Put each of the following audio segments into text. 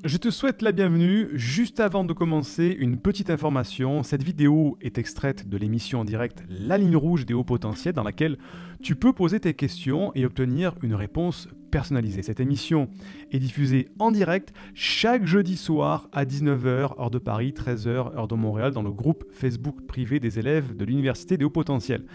Je te souhaite la bienvenue. Juste avant de commencer, une petite information. Cette vidéo est extraite de l'émission en direct La ligne rouge des hauts potentiels dans laquelle tu peux poser tes questions et obtenir une réponse personnalisée. Cette émission est diffusée en direct chaque jeudi soir à 19h, heure de Paris, 13h, heure de Montréal, dans le groupe Facebook privé des élèves de l'Université des hauts potentiels.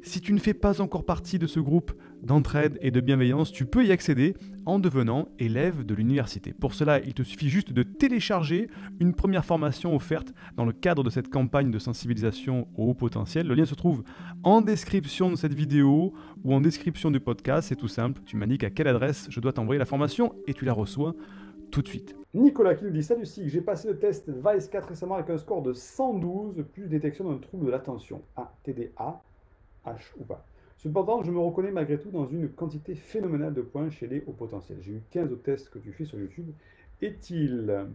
Si tu ne fais pas encore partie de ce groupe d'entraide et de bienveillance, tu peux y accéder en devenant élève de l'université. Pour cela, il te suffit juste de télécharger une première formation offerte dans le cadre de cette campagne de sensibilisation au haut potentiel. Le lien se trouve en description de cette vidéo ou en description du podcast. C'est tout simple, tu m'indiques à quelle adresse je dois t'envoyer la formation et tu la reçois tout de suite. Nicolas qui nous dit: Salut SIG, j'ai passé le test VICE 4 récemment avec un score de 112, plus détection d'un trouble de l'attention, TDAH ou pas. Cependant, je me reconnais malgré tout dans une quantité phénoménale de points chez les hauts potentiels. J'ai eu 15 au test que tu fais sur YouTube. Est-il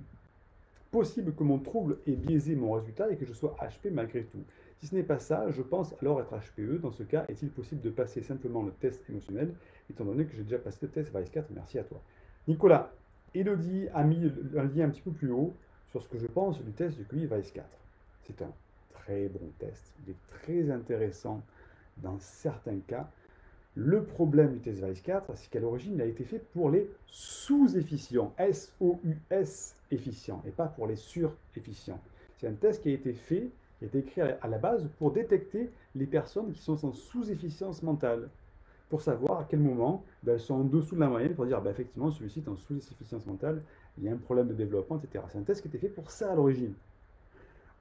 possible que mon trouble ait biaisé mon résultat et que je sois HP malgré tout? Si ce n'est pas ça, je pense alors être HPE. Dans ce cas, est-il possible de passer simplement le test émotionnel, étant donné que j'ai déjà passé le test VICE 4? Merci à toi. Nicolas, Elodie a mis un lien un petit peu plus haut sur ce que je pense du test du QI VICE 4. C'est un très bon test, il est très intéressant dans certains cas. Le problème du test VICE 4, c'est qu'à l'origine, il a été fait pour les sous-efficients, S-O-U-S efficients, et pas pour les sur-efficients. C'est un test qui a été fait, qui a été écrit à la base pour détecter les personnes qui sont en sous-efficience mentale, pour savoir à quel moment elles sont en dessous de la moyenne, pour dire effectivement, celui-ci est en sous-efficience mentale, il y a un problème de développement, etc. C'est un test qui a été fait pour ça à l'origine.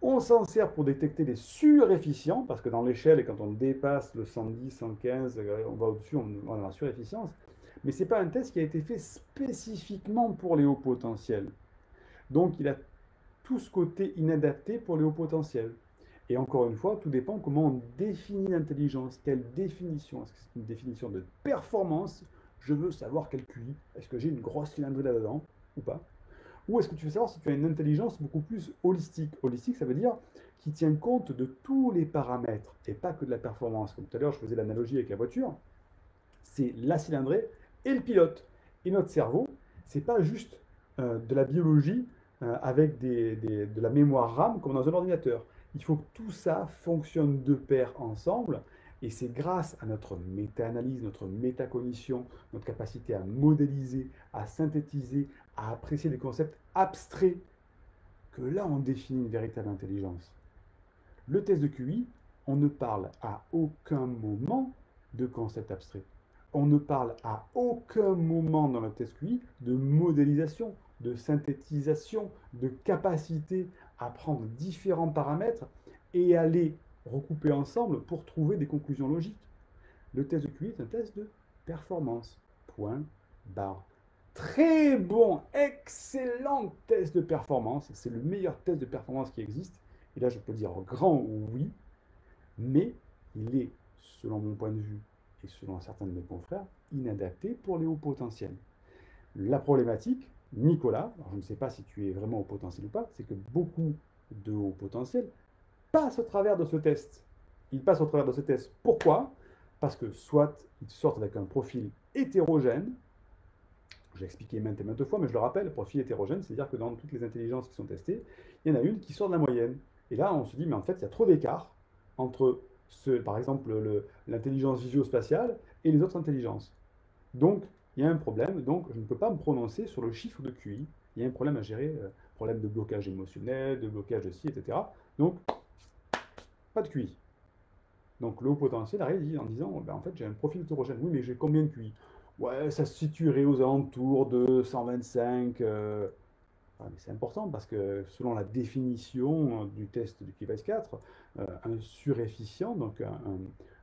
On s'en sert pour détecter les surefficients, parce que dans l'échelle, quand on dépasse le 110, 115, on va au-dessus, on a la surefficience. Mais ce n'est pas un test qui a été fait spécifiquement pour les hauts potentiels. Donc il a tout ce côté inadapté pour les hauts potentiels. Et encore une fois, tout dépend comment on définit l'intelligence. Quelle définition? Est-ce que c'est une définition de performance? Je veux savoir quel QI. Est-ce que j'ai une grosse cylindrée là-dedans ou pas? Ou est-ce que tu veux savoir si tu as une intelligence beaucoup plus holistique? Holistique, ça veut dire qui tient compte de tous les paramètres et pas que de la performance. Comme tout à l'heure, je faisais l'analogie avec la voiture. C'est la cylindrée et le pilote. Et notre cerveau, c'est pas juste de la biologie avec de la mémoire RAM comme dans un ordinateur. Il faut que tout ça fonctionne de pair ensemble. Et c'est grâce à notre méta-analyse, notre métacognition, notre capacité à modéliser, à synthétiser, à apprécier des concepts abstraits, que là on définit une véritable intelligence. Le test de QI, on ne parle à aucun moment de concepts abstraits. On ne parle à aucun moment dans le test QI de modélisation, de synthétisation, de capacité à prendre différents paramètres et à les recouper ensemble pour trouver des conclusions logiques. Le test de QI est un test de performance. Point barre. Très bon, excellent test de performance. C'est le meilleur test de performance qui existe. Et là, je peux dire grand oui, mais il est, selon mon point de vue et selon certains de mes confrères, inadapté pour les hauts potentiels. La problématique, Nicolas, alors je ne sais pas si tu es vraiment au potentiel ou pas, c'est que beaucoup de hauts potentiels passent au travers de ce test. Ils passent au travers de ce test. Pourquoi? Parce que soit ils sortent avec un profil hétérogène. J'ai expliqué maintes et maintes fois, mais je le rappelle, profil hétérogène, c'est-à-dire que dans toutes les intelligences qui sont testées, il y en a une qui sort de la moyenne. Et là, on se dit, mais en fait, il y a trop d'écart entre, par exemple, l'intelligence visio-spatiale et les autres intelligences. Donc, il y a un problème, donc je ne peux pas me prononcer sur le chiffre de QI. Il y a un problème à gérer, problème de blocage émotionnel, de blocage de ci, etc. Donc, pas de QI. Donc le haut potentiel arrive en disant, en fait j'ai un profil hétérogène. Oui, mais j'ai combien de QI? Ouais, ça se situerait aux alentours de 125. Ouais, mais c'est important parce que selon la définition du test du QI 4, un surefficient, donc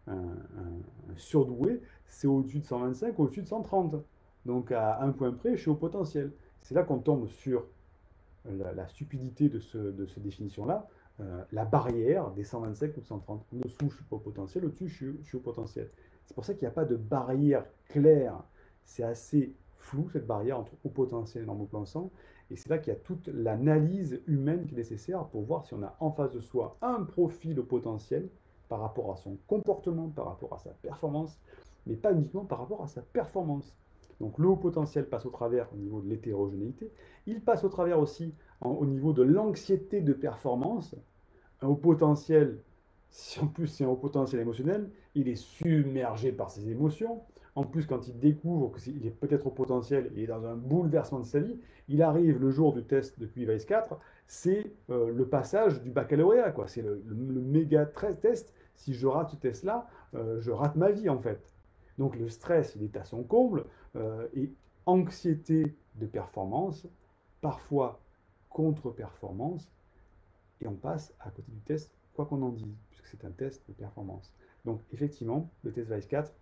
un surdoué, c'est au-dessus de 125, au-dessus de 130. Donc à un point près, je suis au potentiel. C'est là qu'on tombe sur la stupidité de cette définition-là, la barrière des 125 ou de 130. En dessous, je ne suis pas au potentiel, au-dessus, je suis au potentiel. C'est pour ça qu'il n'y a pas de barrière claire. C'est assez flou, cette barrière entre haut potentiel et normaux-pensant. Et c'est là qu'il y a toute l'analyse humaine qui est nécessaire pour voir si on a en face de soi un profil au potentiel par rapport à son comportement, par rapport à sa performance, mais pas uniquement par rapport à sa performance. Donc le haut potentiel passe au travers au niveau de l'hétérogénéité. Il passe au travers aussi au niveau de l'anxiété de performance. Un haut potentiel, si en plus c'est un haut potentiel émotionnel, il est submergé par ses émotions. En plus, quand il découvre qu'il est peut-être au potentiel, il est dans un bouleversement de sa vie. Il arrive le jour du test de QI-Vice 4, c'est le passage du baccalauréat, quoi. C'est le méga test. Si je rate ce test-là, je rate ma vie en fait. Donc le stress, il est à son comble, et anxiété de performance, parfois contre-performance, et on passe à côté du test, quoi qu'on en dise, puisque c'est un test de performance. Donc effectivement, le test VICE 4,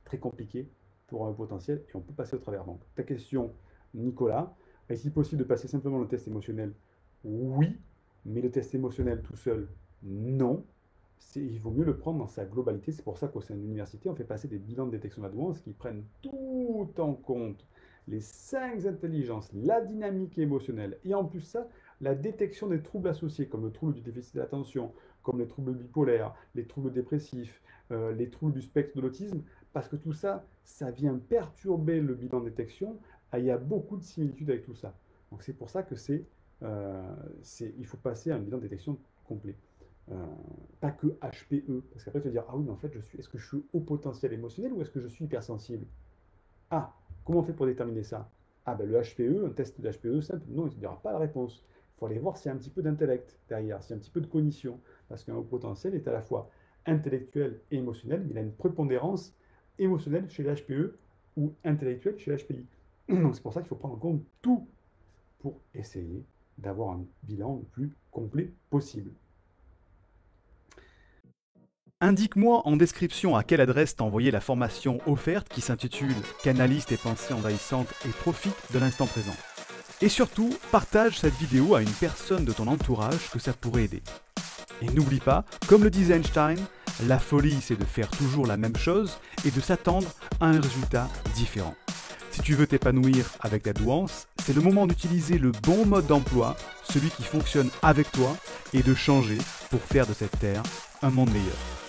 très compliqué pour un potentiel, et on peut passer au travers. Donc ta question, Nicolas, est-il possible de passer simplement le test émotionnel? Oui, mais le test émotionnel tout seul, non. Il vaut mieux le prendre dans sa globalité. C'est pour ça qu'au sein de l'université, on fait passer des bilans de détection de la douance qui prennent tout en compte les 5 intelligences, la dynamique émotionnelle, et en plus ça, la détection des troubles associés, comme le trouble du déficit d'attention, comme les troubles bipolaires, les troubles dépressifs, les troubles du spectre de l'autisme, parce que tout ça, ça vient perturber le bilan de détection. Il y a beaucoup de similitudes avec tout ça. Donc c'est pour ça que il faut passer à un bilan de détection complet. Pas que HPE, parce qu'après tu vas dire, ah oui, mais en fait, est-ce que je suis au potentiel émotionnel ou est-ce que je suis hypersensible? Ah, comment on fait pour déterminer ça? Ah ben le HPE, un test de HPE simple, non, il ne te dira pas la réponse. Il faut aller voir s'il y a un petit peu d'intellect derrière, s'il y a un petit peu de cognition, parce qu'un haut potentiel est à la fois intellectuel et émotionnel, mais il a une prépondérance émotionnelle chez le HPE ou intellectuelle chez le HPI. Donc c'est pour ça qu'il faut prendre en compte tout pour essayer d'avoir un bilan le plus complet possible. Indique-moi en description à quelle adresse t'as envoyé la formation offerte qui s'intitule « Canalise tes pensées envahissantes et profite de l'instant présent ». Et surtout, partage cette vidéo à une personne de ton entourage que ça pourrait aider. Et n'oublie pas, comme le disait Einstein, la folie c'est de faire toujours la même chose et de s'attendre à un résultat différent. Si tu veux t'épanouir avec ta douance, c'est le moment d'utiliser le bon mode d'emploi, celui qui fonctionne avec toi, et de changer pour faire de cette terre un monde meilleur.